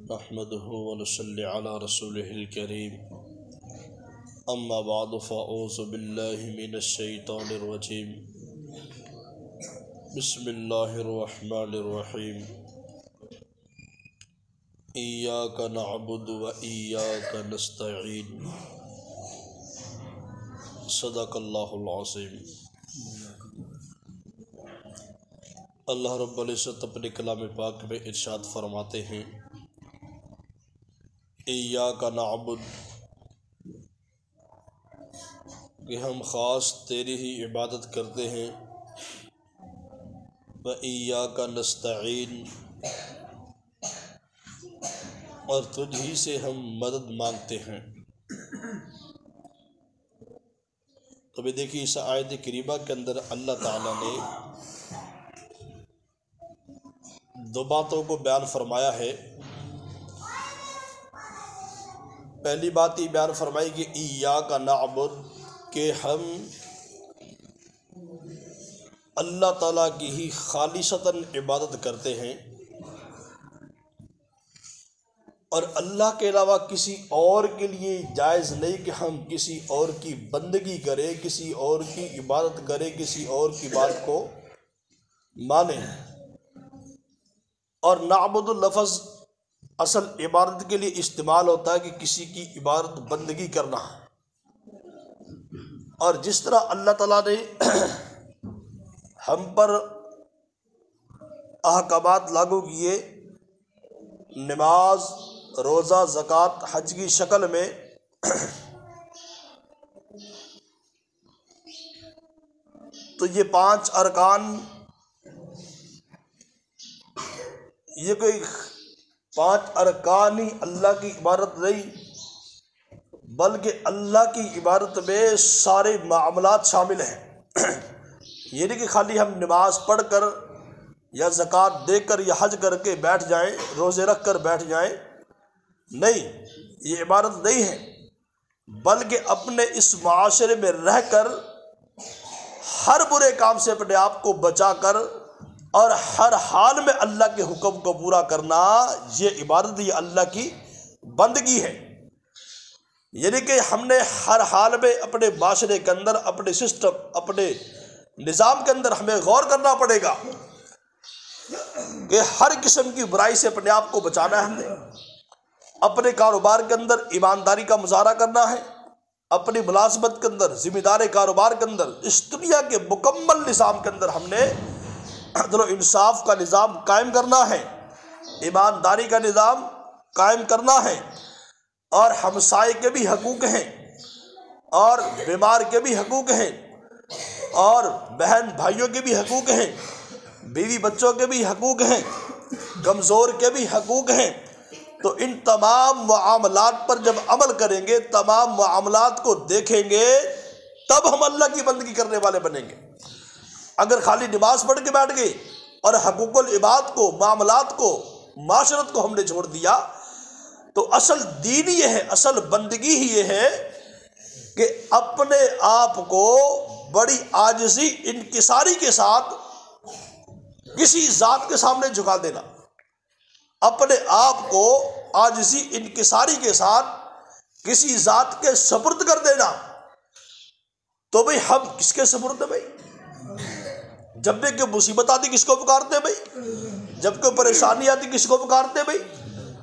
نحمده ونصلي على رسوله الكريم اما بعد فاعوذ بالله من الشيطان الرجيم بسم الله الرحمن الرحيم إياك نعبد وإياك نستعين صدق اللہ العظیم۔ اللہ رب العزت اپنے کلام پاک میں ارشاد فرماتے ہیں ایاک نعبد، کہ ہم خاص تیری ہی عبادت کرتے ہیں، وَإِيَّاكَ نَسْتَعِينُ، اور تجھ ہی سے ہم مدد مانگتے ہیں۔ تو بھی دیکھیے اس آیت کریمہ کے اندر اللہ تعالیٰ نے دو باتوں کو بیان فرمایا ہے۔ پہلی بات یہ بیان فرمائی کہ ایاک نعبد، کہ ہم اللہ تعالیٰ کی ہی خالصتاً عبادت کرتے ہیں، اور اللہ کے علاوہ کسی اور کے لیے جائز نہیں کہ ہم کسی اور کی بندگی کریں، کسی اور کی عبادت کریں، کسی اور کی بات کو مانیں۔ اور نعبد لفظ اصل عبادت کے لیے استعمال ہوتا ہے کہ کسی کی عبادت بندگی کرنا۔ اور جس طرح اللہ تعالیٰ نے ہم پر احکامات لاگو کیے، نماز، روزہ، زکوٰۃ، حج کی شکل میں، تو یہ 5 ارکان، یہ کوئی 5 ارکان ہی اللہ کی عبادت نہیں، بلکہ اللہ کی عبادت میں سارے معاملات شامل ہیں۔ یہ نہیں کہ خالی ہم نماز پڑھ کر یا زکوٰۃ دے کر یا حج کر کے بیٹھ جائیں، روزے رکھ کر بیٹھ جائیں، نہیں، یہ عبادت نہیں ہے، بلکہ اپنے اس معاشرے میں رہ کر ہر برے کام سے اپنے آپ کو بچا کر اور ہر حال میں اللہ کے حکم کو پورا کرنا، یہ عبادت، یہ اللہ کی بندگی ہے۔ یعنی کہ ہم نے ہر حال میں اپنے معاشرے کے اندر، اپنے سسٹم، اپنے نظام کے اندر ہمیں غور کرنا پڑے گا کہ ہر قسم کی برائی سے اپنے آپ کو بچانا ہے۔ ہم نے اپنے کاروبار کے اندر ایمانداری کا مظاہرہ کرنا ہے، اپنی ملازمت کے اندر، ذمہ دار کاروبار کے اندر، اس دنیا کے مکمل نظام کے اندر ہم نے عدل و انصاف کا نظام قائم کرنا ہے، ایمانداری کا نظام قائم کرنا ہے، اور ہمسائے کے بھی حقوق ہیں، اور بیمار کے بھی حقوق ہیں، اور بہن بھائیوں کے بھی حقوق ہیں، بیوی بچوں کے بھی حقوق ہیں، کمزور کے بھی حقوق ہیں۔ تو ان تمام معاملات پر جب عمل کریں گے، تمام معاملات کو دیکھیں گے، تب ہم اللہ کی بندگی کرنے والے بنیں گے۔ اگر خالی نماز پڑھ کے بیٹھ گئے اور حقوق العباد کو، معاملات کو، معاشرت کو ہم نے چھوڑ دیا، تو اصل دین یہ ہے، اصل بندگی ہی یہ ہے کہ اپنے آپ کو بڑی عاجزی، انکساری کے ساتھ کسی ذات کے سامنے جھکا دینا، اپنے آپ کو عاجزی، انکساری کے ساتھ کسی ذات کے سپرد کر دینا۔ تو بھئی ہم کس کے سپرد ہیں بھائی؟ جب بھی کوئی مصیبت آتی کس کو پکارتے ہیں بھائی؟ جب کوئی پریشانی آتی کس کو پکارتے ہیں بھائی؟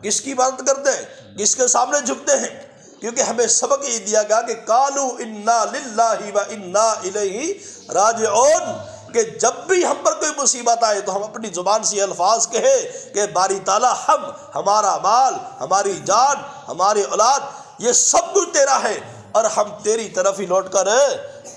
کس کی عبادت کرتے ہیں؟ کس کے سامنے جھکتے ہیں؟ کیونکہ ہمیں سبق یہ دیا گیا کہ قالوا انا للہ و انا الیہ راجعون، کہ جب بھی ہم پر کوئی مصیبت آئے تو ہم اپنی زبان سے الفاظ کہے کہ باری تعالیٰ، ہمارا مال، ہماری جان، ہماری اولاد، یہ سب کچھ تیرا ہے، اور ہم تیری طرف ہی لوٹ کر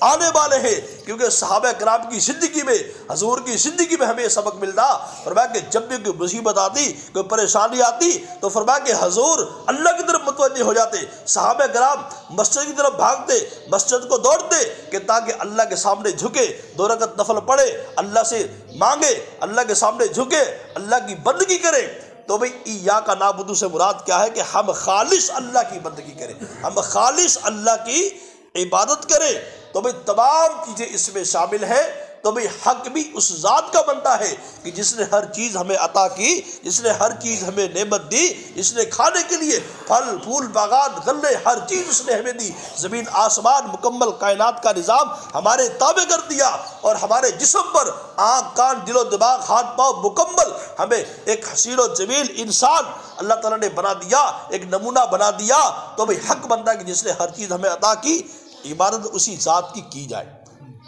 آنے والے ہیں۔ کیونکہ صحابہ کرام کی زندگی میں، حضور کی زندگی میں ہمیں یہ سبق ملتا، فرمایا کہ جب بھی کوئی مصیبت آتی، کوئی پریشانی آتی، تو فرمایا کہ حضور اللہ کی طرف متوجہ ہو جاتے، صحابہ کرام مسجد کی طرف بھاگتے، مسجد کو دوڑتے، کہ تاکہ اللہ کے سامنے جھکے، 2 رکعت نفل پڑھے، اللہ سے مانگے، اللہ کے سامنے جھکے، اللہ کی بندگی کرے۔ تو بھئی ایاک نعبد سے مراد کیا ہے کہ ہم خالص اللہ کی بندگی کریں، ہم خالص اللہ کی عبادت کریں۔ تو بھئی تمام چیزیں اس میں شامل ہیں، تو بھئی حق بھی اس ذات کا بنتا ہے کہ جس نے ہر چیز ہمیں عطا کی، جس نے ہر چیز ہمیں نعمت دی، جس نے کھانے کے لیے پھل پھول باغات غلے ہر چیز اس نے ہمیں دی، زمین آسمان مکمل کائنات کا نظام ہمارے تابع کر دیا، اور ہمارے جسم پر آنکھ کان دل و دماغ ہاتھ پاؤں مکمل ہمیں ایک حسین و جمیل انسان اللہ تعالیٰ نے بنا دیا، ایک نمونہ بنا دیا، تو بھئی حق بنتا ہے کہ جس نے ہر چیز ہمیں عطا کی عبادت اسی ذات کی جائے۔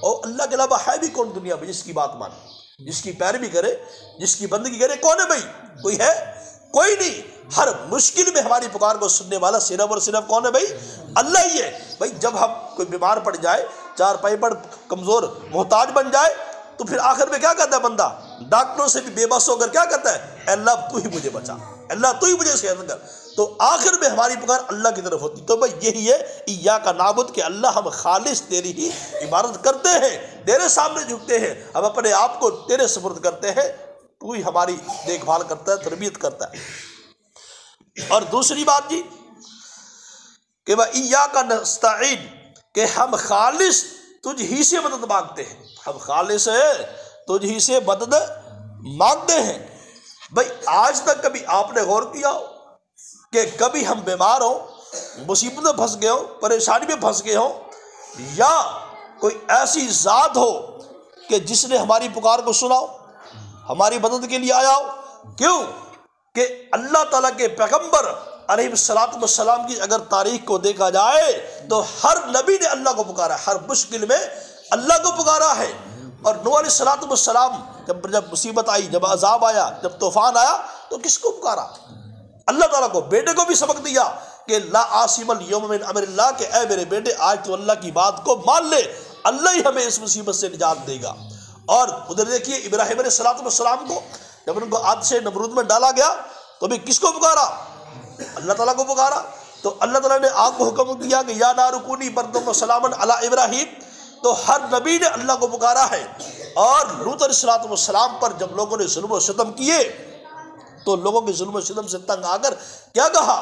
اور اللہ کے علاوہ ہے بھی کون دنیا میں جس کی بات مانے، جس کی پیروی کرے، جس کی بندگی کرے؟ کون ہے بھائی؟ کوئی ہے؟ کوئی نہیں۔ ہر مشکل میں ہماری پکار کو سننے والا صرف اور صرف کون ہے بھائی؟ اللہ ہی ہے۔ بھائی جب ہم کوئی بیمار پڑ جائے، چار پائی پر کمزور محتاج بن جائے، تو پھر آخر میں کیا کہتا ہے بندہ؟ ڈاکٹروں سے بھی بے بس ہو کر کیا کہتا ہے؟ اے اللہ تو ہی مجھے بچا، اللہ تو ہی مجھے صحت کر۔ تو آخر میں ہماری پکار اللہ کی طرف ہوتی۔ تو بھائی یہی ہے ایاک نعبد، کہ اللہ ہم خالص تیری ہی عبادت کرتے ہیں، تیرے سامنے جھکتے ہیں، ہم اپنے آپ کو تیرے سپرد کرتے ہیں، تو ہی ہماری دیکھ بھال کرتا ہے، تربیت کرتا ہے۔ اور دوسری بات جی کہ وہ ایاک نستعین، کہ ہم خالص تجھ ہی سے مدد مانگتے ہیں، ہم خالص تجھ ہی سے مدد مانگتے ہیں۔ بھائی آج تک کبھی آپ نے غور کیا ہو کہ کبھی ہم بیمار ہوں، مصیبت میں پھنس گئے ہوں، پریشانی میں پھنس گئے ہوں، یا کوئی ایسی ذات ہو کہ جس نے ہماری پکار کو سنا ہو، ہماری مدد کے لیے آیا ہو؟ کیوں کہ اللہ تعالیٰ کے پیغمبر علیہ الصلوۃ والسلام کی اگر تاریخ کو دیکھا جائے تو ہر نبی نے اللہ کو پکارا، ہر مشکل میں اللہ کو پکارا ہے۔ اور نوح علیہ الصلوۃ والسلام جب مصیبت آئی، جب عذاب آیا، جب طوفان آیا، تو کس کو پکارا؟ اللہ تعالیٰ کو۔ بیٹے کو بھی سبق دیا کہ لا عاصم اليوم من امر اللہ، کہ اے میرے بیٹے آج تو اللہ کی بات کو مان لے، اللہ ہی ہمیں اس مصیبت سے نجات دے گا۔ اور ادھر دیکھیے ابراہیم علیہ الصلوۃ والسلام کو جب ان کو آتش نمرود میں ڈالا گیا تو بھی کس کو پکارا؟ اللہ تعالیٰ کو پکارا۔ تو اللہ تعالیٰ نے آگ کو حکم دیا کہ یا نار کونی بردم وسلاما علی ابراہیم، تو ہر نبی نے اللہ کو پکارا ہے۔ اور لوط علیہ الصلوۃ والسلام پر جب لوگوں نے ظلم و ستم کیے تو لوگوں کے ظلم و ستم سے تنگ آ کر کیا کہا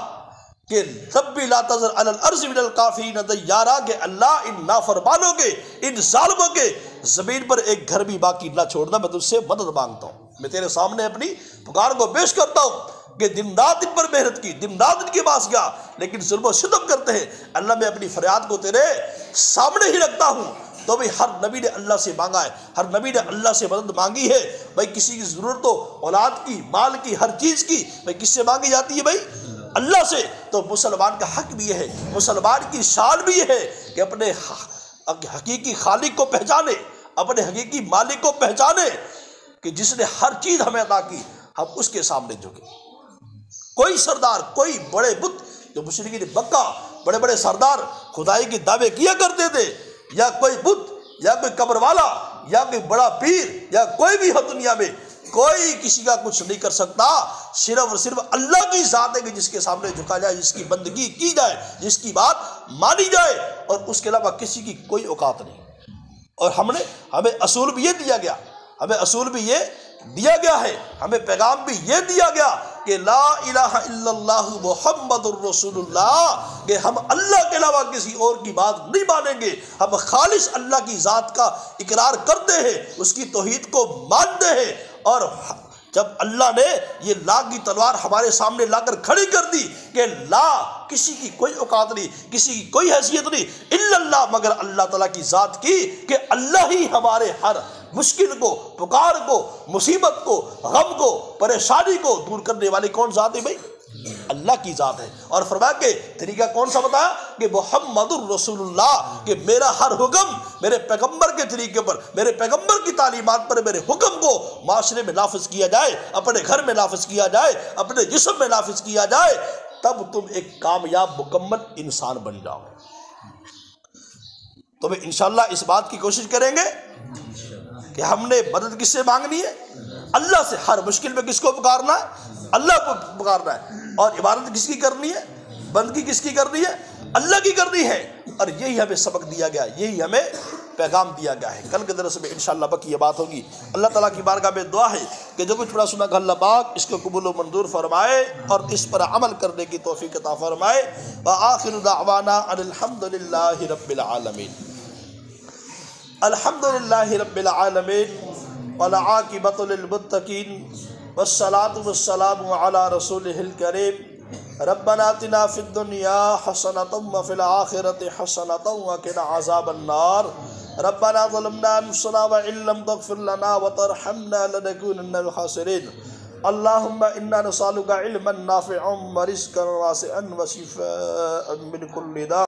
کہ ربی لا تذر علی الارض من الکافرین دیارا، کہ اللہ ان نافرمانوں کے، ان ظالموں کے زمین پر ایک گھر بھی باقی نہ چھوڑنا، میں تجھ سے مدد مانگتا ہوں، میں تیرے سامنے اپنی پکار کو پیش کرتا ہوں کہ دن رات ان پر محنت کی، دن رات ان کے پاس گیا، لیکن ظلم و ستم کرتے ہیں۔ اللہ میں اپنی فریاد کو تیرے سامنے ہی رکھتا ہوں۔ تو بھئی ہر نبی نے اللہ سے مانگا ہے، ہر نبی نے اللہ سے مدد مانگی ہے۔ بھئی کسی کی ضرورت ہو، اولاد کی، مال کی، ہر چیز کی، بھئی کس سے مانگی جاتی ہے؟ بھئی اللہ سے۔ تو مسلمان کا حق بھی یہ ہے، مسلمان کی شان بھی یہ ہے کہ اپنے حقیقی خالق کو پہچانے، اپنے حقیقی مالک کو پہچانے کہ جس نے ہر چیز ہمیں عطا کی، ہم اس کے سامنے جھکیں۔ کوئی سردار، کوئی بڑے بت جو مشرکین مکہ بڑے بڑے سردار خدائی کے دعوے کیا کرتے تھے، یا کوئی بت یا کوئی قبر والا یا کوئی بڑا پیر یا کوئی بھی ہو دنیا میں، کوئی کسی کا کچھ نہیں کر سکتا، صرف اور صرف اللہ کی ذات ہے کہ جس کے سامنے جھکا جائے، جس کی بندگی کی جائے، جس کی بات مانی جائے، اور اس کے علاوہ کسی کی کوئی اوقات نہیں۔ اور ہمیں اصول بھی یہ دیا گیا، ہمیں اصول بھی یہ دیا گیا ہے، ہمیں پیغام بھی یہ دیا گیا کہ لا الہ الا اللہ محمد الرسول اللہ، کہ ہم اللہ کے علاوہ کسی اور کی بات نہیں مانیں گے، ہم خالص اللہ کی ذات کا اقرار کرتے ہیں، اس کی توحید کو مانتے ہیں۔ اور جب اللہ نے یہ لا کی تلوار ہمارے سامنے لا کر کھڑی کر دی کہ لا کسی کی کوئی اوقات نہیں، کسی کی کوئی حیثیت نہیں، الا اللہ، مگر اللہ تعالیٰ کی ذات کی، کہ اللہ ہی ہمارے ہر مشکل کو، پکار کو، مصیبت کو، غم کو، پریشانی کو دور کرنے والی کون ذات ہے بھائی؟ اللہ کی ذات ہے۔ اور فرمایا کہ طریقہ کون سا بتایا کہ محمد الرسول اللہ، کہ میرا ہر حکم میرے پیغمبر کے طریقے پر، میرے پیغمبر کی تعلیمات پر، میرے حکم کو معاشرے میں نافذ کیا جائے، اپنے گھر میں نافذ کیا جائے، اپنے جسم میں نافذ کیا جائے، تب تم ایک کامیاب مکمل انسان بن جاؤ۔ تو میں انشاءاللہ اس بات کی کوشش کریں گے کہ ہم نے مدد کس سے مانگنی ہے؟ اللہ سے۔ ہر مشکل میں کس کو پکارنا ہے؟ اللہ کو پکارنا ہے۔ اور عبادت کس کی کرنی ہے؟ بندگی کس کی کرنی ہے؟ اللہ کی کرنی ہے۔ اور یہی ہمیں سبق دیا گیا، یہی ہمیں پیغام دیا گیا ہے۔ کل کے درس میں انشاءاللہ باقی یہ بات ہوگی۔ اللہ تعالیٰ کی بارگاہ میں دعا ہے کہ جو کچھ پڑھا سنا کہ اللہ پاک اس کو قبول و منظور فرمائے اور اس پر عمل کرنے کی توفیق عطا فرمائے۔ وآخر دعوانا ان الحمد للہ رب العالمین۔ الحمدللہ رب العالمین والعاقبۃ للمتقین والصلاة والسلام علی رسولہ الکریم ربنا آتنا فی الدنیا حسنۃ وفی الآخرۃ حسنۃ وقنا عذاب النار ربنا ظلمنا انفسنا وان لم تغفر لنا وترحمنا لنكونن من الخاسرین اللہم انا نسألک علما نافعا ورزقا واسعا وشفاء من کل داء